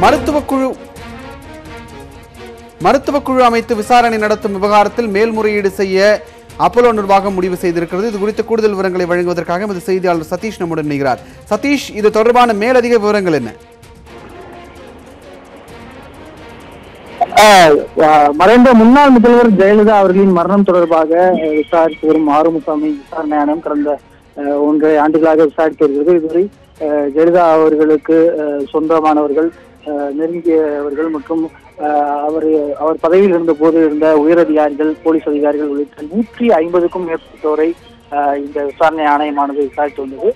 மருத்துவ குழு அமைத்து விசாரணை நடத்தும் விவகாரத்தில் மேல்முறையீடு செய்ய அப்போலோ நிர்வாகம் முடிவு செய்திருக்கிறது. இது குறித்த கூடுதல் விவரங்களை வழங்குவதற்காக எமது செய்தியாளர் சதீஷ் நம்முடன் இணைகிறார். சதீஷ், இது தொடர்பான மேலதிக விவரங்கள் என்ன? மறைந்த முன்னாள் முதல்வர் ஜெயலலிதா அவர்களின் மரணம் தொடர்பாக விசாரித்து வரும் ஆறுமுகசாமி விசாரணை ஆணையம் கடந்த 1.5 ஆண்டுகளாக விசாரித்து வருகிறது. இதுவரை ஜெயலலிதா அவர்களுக்கு சொந்தமானவர்கள், நெருங்கியவர்கள் மற்றும் அவர் பதவியில் இருந்த போது இருந்த உயரதிகாரிகள், போலீஸ் அதிகாரிகள் உள்ளிட்ட 150க்கும் மேற்பட்டோரை இந்த விசாரணை ஆணையமானது விசாரித்து வந்தது.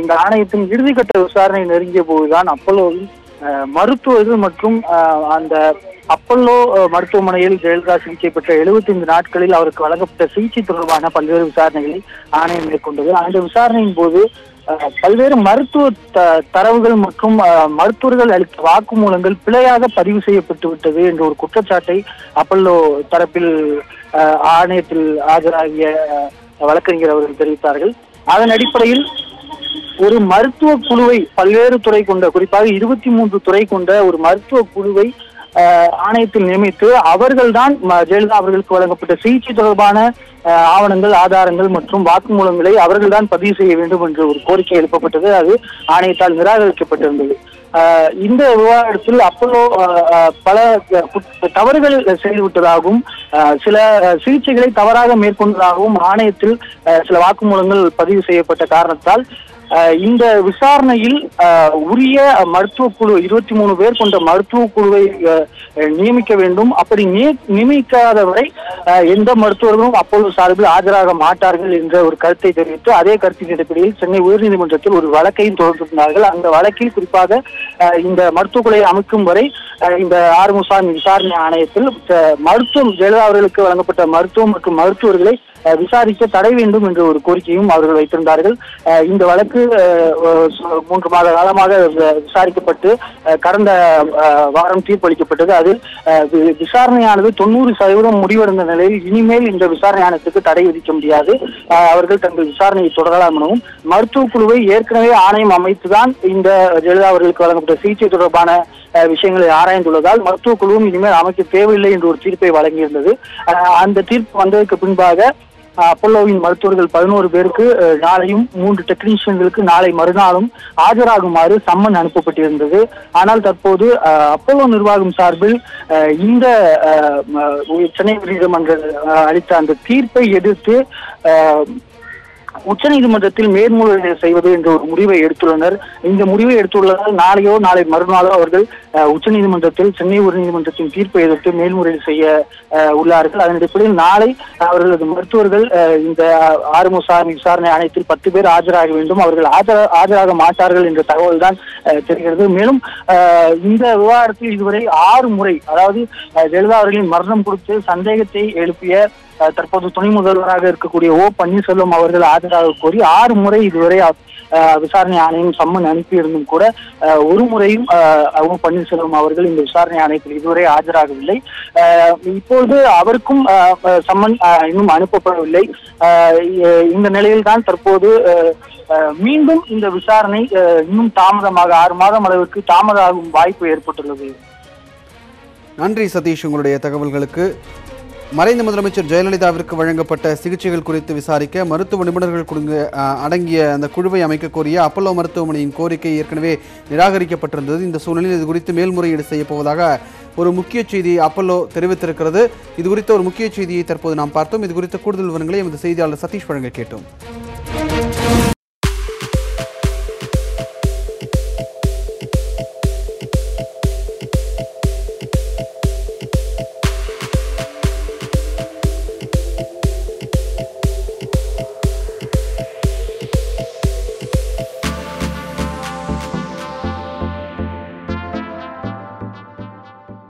இந்த ஆணையத்தின் இறுதிக்கட்ட விசாரணை நெருங்கிய போதுதான் அப்போலோவின் மருத்துவர்கள் மற்றும் அந்த அப்போலோ மருத்துவமனையில் ஜெயலலிதா சிகிச்சை பெற்ற 75 நாட்களில் அவருக்கு வழங்கப்பட்ட சிகிச்சை தொடர்பான பல்வேறு விசாரணைகளை ஆணையம் மேற்கொண்டது. அந்த விசாரணையின் போது பல்வேறு மருத்துவ தரவுகள் மற்றும் மருத்துவர்கள் அளித்த வாக்குமூலங்கள் பிழையாக பதிவு செய்யப்பட்டு விட்டது என்ற ஒரு குற்றச்சாட்டை அப்போலோ தரப்பில் ஆணையத்தில் ஆஜராகிய வழக்கறிஞர் அவர்கள் தெரிவித்தார்கள். அதன் அடிப்படையில் ஒரு மருத்துவ குழுவை பல்வேறு துறை கொண்ட, குறிப்பாக 23 துறை கொண்ட ஒரு மருத்துவ குழுவை ஆணையத்தில் நியமித்து அவர்கள்தான் ஜெயலலிதா அவர்களுக்கு வழங்கப்பட்ட சிகிச்சை தொடர்பான ஆவணங்கள், ஆதாரங்கள் மற்றும் வாக்குமூலங்களை அவர்கள்தான் பதிவு செய்ய வேண்டும் என்று ஒரு கோரிக்கை எழுப்பப்பட்டது. அது ஆணையத்தால் நிராகரிக்கப்பட்டிருந்தது. இந்த விவகாரத்தில் அப்போலோ பல தவறுகள் செய்துவிட்டதாகவும் சில சிகிச்சைகளை தவறாக மேற்கொண்டதாகவும் ஆணையத்தில் சில வாக்குமூலங்கள் பதிவு செய்யப்பட்ட காரணத்தால் இந்த விசாரணையில் உரிய மருத்துவ குழு 23 பேர் கொண்ட மருத்துவ குழுவை நியமிக்க வேண்டும். அப்படி நியமிக்காதவரை எந்த மருத்துவர்களும் அப்போலோ சார்பில் ஆஜராக மாட்டார்கள் என்ற ஒரு கருத்தை தெரிவித்து அதே கருத்தின் அடிப்படையில் சென்னை உயர்நீதிமன்றத்தில் ஒரு வழக்கையும் தொடர்ந்திருந்தார்கள். அந்த வழக்கில் குறிப்பாக இந்த மருத்துவ குழுவை அமைக்கும் வரை இந்த ஆறுமுகசாமி விசாரணை ஆணையத்தில் ஜெயலலிதா அவர்களுக்கு வழங்கப்பட்ட மருத்துவம் மற்றும் மருத்துவர்களை விசாரிக்க தடை வேண்டும் என்ற ஒரு கோரிக்கையும் அவர்கள் வைத்திருந்தார்கள். இந்த வழக்கு 3 மாத காலமாக விசாரிக்கப்பட்டு கடந்த வாரம் தீர்ப்பளிக்கப்பட்டது. அதில் விசாரணையானது 90% முடிவடைந்த நிலையில் இனிமேல் இந்த விசாரணை ஆணையத்துக்கு தடை விதிக்க முடியாது, அவர்கள் தங்கள் விசாரணையை தொடரலாம் எனவும், மருத்துவ குழுவை ஏற்கனவே ஆணையம் அமைத்துதான் இந்த ஜெயலலிதா அவர்களுக்கு வழங்கப்பட்ட சிகிச்சை தொடர்பான விஷயங்களை ஆராய்ந்துள்ளதால் மருத்துவ குழுவும் இனிமேல் அமைக்க தேவையில்லை என்று ஒரு தீர்ப்பை வழங்கியிருந்தது. அந்த தீர்ப்பு வந்ததற்கு பின்பாக அப்போலோவின் மருத்துவர்கள் 11 பேருக்கு நாளையும் 3 டெக்னீஷியன்களுக்கு நாளை மறுநாளும் ஆஜராகுமாறு சம்மன் அனுப்பப்பட்டிருந்தது. ஆனால் தற்போது அப்போலோ நிர்வாகம் சார்பில் இந்த சென்னை உயர்நீதிமன்றம் அளித்த அந்த தீர்ப்பை எதிர்த்து உச்சநீதிமன்றத்தில் மேல்முறையீடு செய்வது என்ற ஒரு முடிவை எடுத்துள்ளனர். இந்த முடிவை எடுத்துள்ளதால் நாளையோ நாளை மறுநாளோ அவர்கள் உச்சநீதிமன்றத்தில் சென்னை உயர்நீதிமன்றத்தின் தீர்ப்பை எதிர்த்து மேல்முறையீடு செய்ய உள்ளார்கள். அதன் அடிப்படையில் நாளை அவர்களது மருத்துவர்கள் இந்த ஆறுமுகசாமி விசாரணை ஆணையத்தில் 10 பேர் ஆஜராக வேண்டும், அவர்கள் ஆஜராக மாட்டார்கள் என்ற தகவல் தான் தெரிகிறது. மேலும் இந்த விவகாரத்தில் இதுவரை 6 முறை, அதாவது ஜெயலலிதா அவர்களின் மரணம் குறித்து சந்தேகத்தை எழுப்பிய தற்போது துணை முதல்வராக இருக்கக்கூடிய ஓ பன்னீர்செல்வம் அவர்கள் ஆஜராக கோரி 6 முறை இதுவரை விசாரணை ஆணையம் சம்மன் அனுப்பியிருந்தும் கூட ஒரு முறையும் ஓ பன்னீர்செல்வம் அவர்கள் இந்த விசாரணை ஆணையத்தில் இதுவரை ஆஜராகவில்லை. இப்பொழுது அவருக்கும் சம்மன் இன்னும் அனுப்பப்படவில்லை. இந்த நிலையில் தான் தற்போது மீண்டும் இந்த விசாரணை இன்னும் தாமதமாக 6 மாதம் அளவுக்கு தாமதமாகும் வாய்ப்பு ஏற்பட்டுள்ளது. நன்றி சதீஷ், உங்களுடைய தகவல்களுக்கு. மறைந்த முதலமைச்சர் ஜெயலலிதாவிற்கு வழங்கப்பட்ட சிகிச்சைகள் குறித்து விசாரிக்க மருத்துவ நிபுணர்கள் அடங்கிய அந்த குழுவை அமைக்க கோரிய அப்போலோ மருத்துவமனையின் கோரிக்கை ஏற்கனவே நிராகரிக்கப்பட்டிருந்தது. இந்த சூழலில் இது குறித்து மேல்முறையீடு செய்யப்போவதாக ஒரு முக்கிய செய்தியை அப்போலோ தெரிவித்திருக்கிறது. இது குறித்த ஒரு முக்கிய செய்தியை தற்போது நாம் பார்த்தோம். இது குறித்த கூடுதல் விவரங்களை எமது செய்தியாளர் சதீஷ் வழங்க கேட்டோம்.